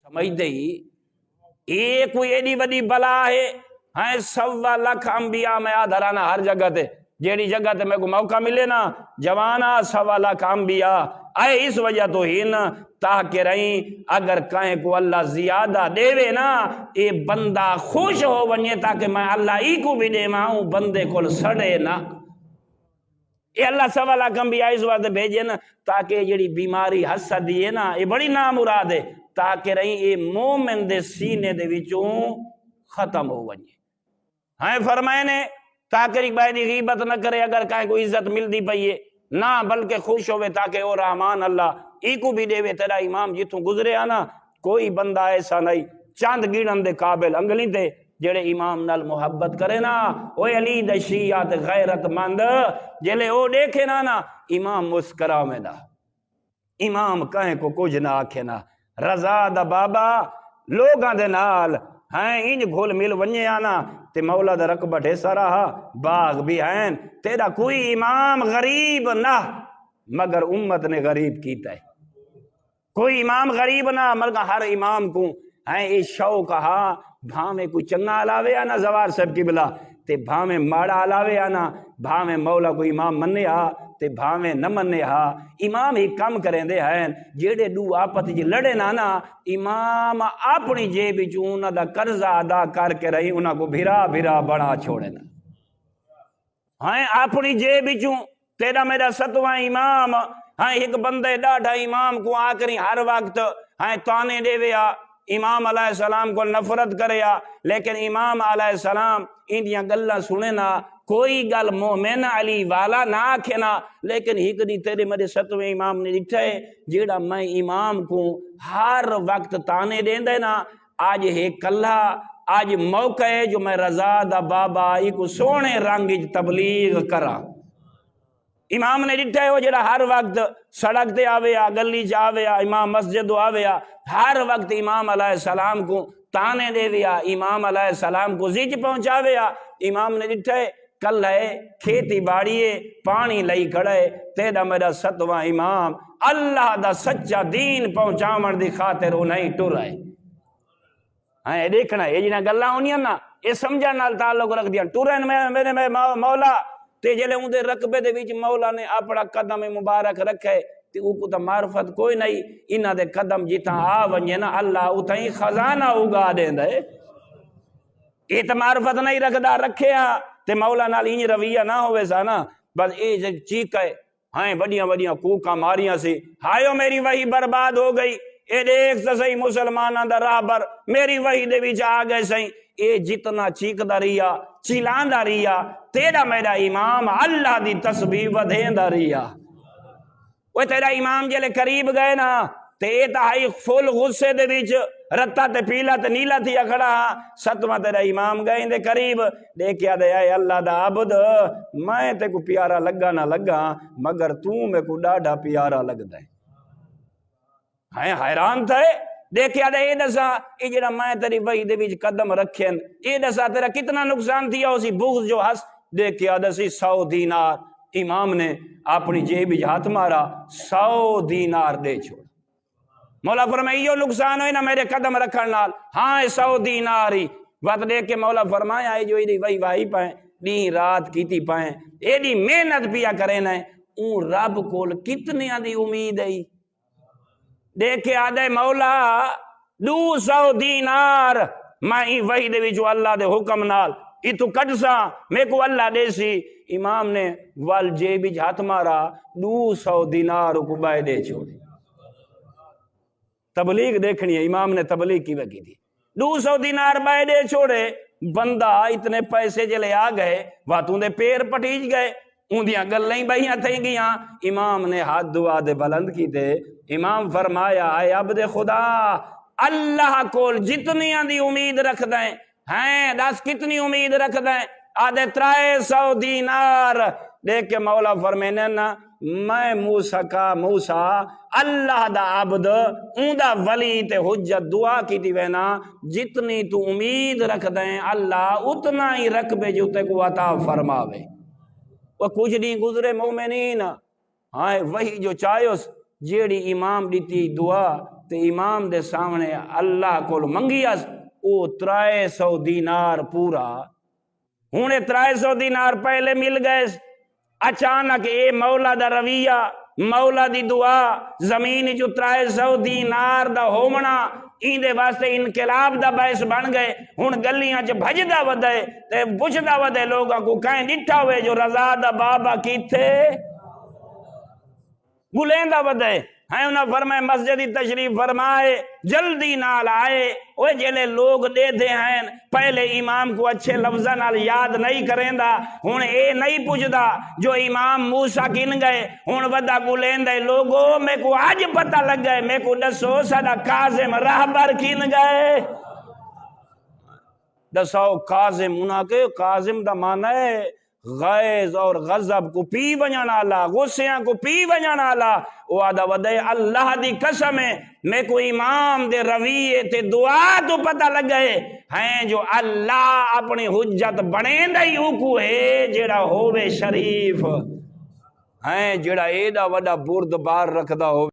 سمجھتے ہی یہ کوئی ایڈی وڈی بلا ہے ہاں 1.25 لاکھ انبیاء میں آدھرانا ہر جگہ تے جیڑی جگہ تے میں کو موقع ملے نا جوانا 1.25 لاکھ انبیاء آئے اس وجہ تو ہی نا تاکہ رہیں اگر کہیں کو اللہ زیادہ دے وے نا اے بندہ خوش ہو ونیے تاکہ میں اللہ ای کو بھی دے ماں بندے کو سڑے نا اے اللہ 1.25 لاکھ انبیاء اس وقت بھیجے نا تاکہ جیڑی بیماری حسد ہے نا یہ بڑی نامراد ہے تاکہ رہیں اے مومن دے سینے دے وچوں ختم ہو ونیے ہاں فرمائے نے تاکہ ایک بائی دی غیبت نہ کرے اگر کہیں کوئی عزت مل دی پئیے نہ بلکہ خوش ہوئے تاکہ او رحمان اللہ ای کو بھی دے وے تیرا امام جتوں گزرے آنا کوئی بندہ ایسا نہیں چاند گیڑن دے قابل انگلیں تے جڑے امام نال محبت کرے نا اوے علی دا شیعات غیرت مند جلے او دیکھے نا امام مسکرا میں دا امام کہیں کو کچھ نہ آکھے نا رضا دا بابا لوگاں دے نال ہیں انج گھول مل ونجے آنا تے مولا دا رقبہ ڈھیسا رہا باغ بھی ہیں تیرا کوئی امام غریب نہ مگر امت نے غریب کیتا ہے کوئی امام غریب نہ مگر ہر امام کو ہیں اے شوق ہاں بھامے کوئی چنگا علاوے آنا زوار صاحب کی بلا تے بھامے ماڑا علاوے آنا بھامے مولا کوئی امام مننے ہا تے بھامے نہ مننے ہا امام ہی کم کریں دے ہیں جیڑے دو آپت جی لڑے نا امام اپنی جیب چون دا قرضہ ادا کر کے رہی انہاں کو بھرا بھرا بڑا چھوڑے نا ہاں اپنی جیب چون تیرا میرا 7واں امام ہاں ایک بندے ڈاڑھا امام کو آکری ہر وقت ہاں تانے دے ویا امام علیہ السلام کو نفرت کریا لیکن امام علیہ السلام اندیاں گلہ سنے نا کوئی گل مومن علی والا نہ آکھنا لیکن ایک دی تیرے میرے 7ویں امام نے لکھا ہے جیڑا میں امام کو ہر وقت تانے دیں دے نا آج ہے کلہ آج موقع ہے جو میں رضا دا بابا ایک سونے رنگ تبلیغ کرا امام نے لکھا ہے وہ جڑا ہر وقت سڑک تے آویا گلی جاویا امام مسجد آویا ہر وقت امام علیہ السلام کو تانے دے ویا امام علیہ السلام کو زیج پہنچاویا امام نے لکھا ہے کل ہے کھیتی باڑیے پانی لئی کھڑے تیرا میرا 7واں امام اللہ دا سچا دین پہنچامن دی خاطر انہیں ٹر آئے ہاں یہ دیکھنا یہ جنہیں گلہ ہونیاں نا یہ سمجھا نال تعلق رکھ دیا ٹرین میرے مولا تے جلے ان دے رقبے دے وچ مولا نے اپنا قدم مبارک رکھے تے او کو تا معرفت کوئی نہیں انہاں دے قدم جتاں آ ونجے نا اللہ اتاں ہی خزانہ اگا دیندا ہے یہ تا معرفت نہیں رکھدا رکھے ہاں تے مولا نال انج رویہ نہ ہوئے سا نا بس اے چیکے ہائیں بڑیاں بڑیاں کوکاں ماریاں سی ہائیو میری وحی برباد ہو گئی اے دیکھ سا صحیح مسلماناں دا راہبر میری وحی دے وچ آ گئے صحیح اے جتنا چیکدا رہیا چیلاندا رہیا تیرا میرا امام اللہ دی تسبیح ودھیندا رہیا وہ تیرا امام جلے قریب گئے نا تے تہائی فل غصے دے وچ رتا تے پیلا تے نیلا تھی کھڑا 7واں تیرا امام گئے دے قریب دیکھیا دے اے اللہ دا عبد میں تے کو پیارا لگا نہ لگا مگر تو میں کو ڈاڈا پیارا لگدا ہے حیران تھے دیکھیا دے اے دسا اے جڑا میں تیری وحی دے وچ قدم رکھن اے دسا تیرا کتنا نقصان تھیا اسی بغض جو ہس دیکھیا دسی 100 دینار امام نے اپنی جیب وچ ہاتھ مارا 100 دینار دے چھوڑ مولا فرمایا یہ نقصان ہوئے نا میرے قدم رکھن نال ہاں 100 دینار ہی وقت دیکھ کے مولا فرمایا ہے جو ایڈی وحی واہی پائیں دی رات کیتی پائیں ایڈی محنت پیا کرے نا اون رب کول کتنے دی امید ہے دیکھے آدھے مولا 200 دینار میں وحی دے وچ اللہ دے حکم نال ای تو کٹ سا میں کو اللہ دے سی امام نے وال جیب وچ ہاتھ مارا 200 دینار کو بائے دے چھوڑے تبلیغ دیکھنی ہے امام نے تبلیغ کی وکی تھی 200 دینار بائے دے چھوڑے بندہ اتنے پیسے جلے آ گئے واتوں دے پیر پٹیج گئے اندیاں گلیں بہیاں تھیں گیاں امام نے ہاتھ دعا دے بلند کی تے امام فرمایا اے عبد خدا اللہ کول جتنیاں دی امید رکھ دیں ہیں دس کتنی امید رکھ دیں آدھے 300 دینار دیکھ کے مولا فرمینے نا میں موسیٰ کا موسیٰ اللہ دا عبد اون دا ولی تے حجت دعا کی تھی وینا جتنی تو امید رکھ دیں اللہ اتنا ہی رکبے جو تے کو عطا فرماوے وہ کچھ نہیں گزرے مومنین ہاں وہی جو چاہیوس جیڑی امام دیتی دعا تے امام دے سامنے اللہ کو منگیاس او 300 دینار پورا ہوں 300 دینار پہلے مل گئے اچانک اے مولا دا رویہ مولا دی دعا زمین جو 300 دینار دا ہومنا این دے واسطے انقلاب دا باعث بن گئے ہن گلیاں چ بھجدا ودے تے پوچھدا ودے لوگاں کو کہیں ڈٹھا ہوئے جو رضا دا بابا کیتھے بلیندا ودے ہیں انہاں فرمائے مسجد تشریف فرمائے جلدی نال آئے وہ جلے لوگ دے دے ہیں پہلے امام کو اچھے لفظاں نال یاد نہیں کریندا ہن اے نہیں پوچھدا جو امام موسیٰ کن گئے ہن ودا کو لیندے لوگو میں کو آج پتہ لگ گئے میں کو دسو ساڈا کاظم راہبر کن گئے دسو کاظم انہاں کے کاظم دا معنی ہے غیظ اور غضب کو پی ونجن والا غصیاں کو پی ونجن والا وہ آدھا ودے اللہ دی قسم ہے میں کو امام دے رویے تے دعا تو پتہ لگ گئے ہیں جو اللہ اپنی حجت بنے دائی اوکو ہے جیڑا ہووے شریف ہیں جیڑا ایڈا وڈا بردبار رکھدا ہو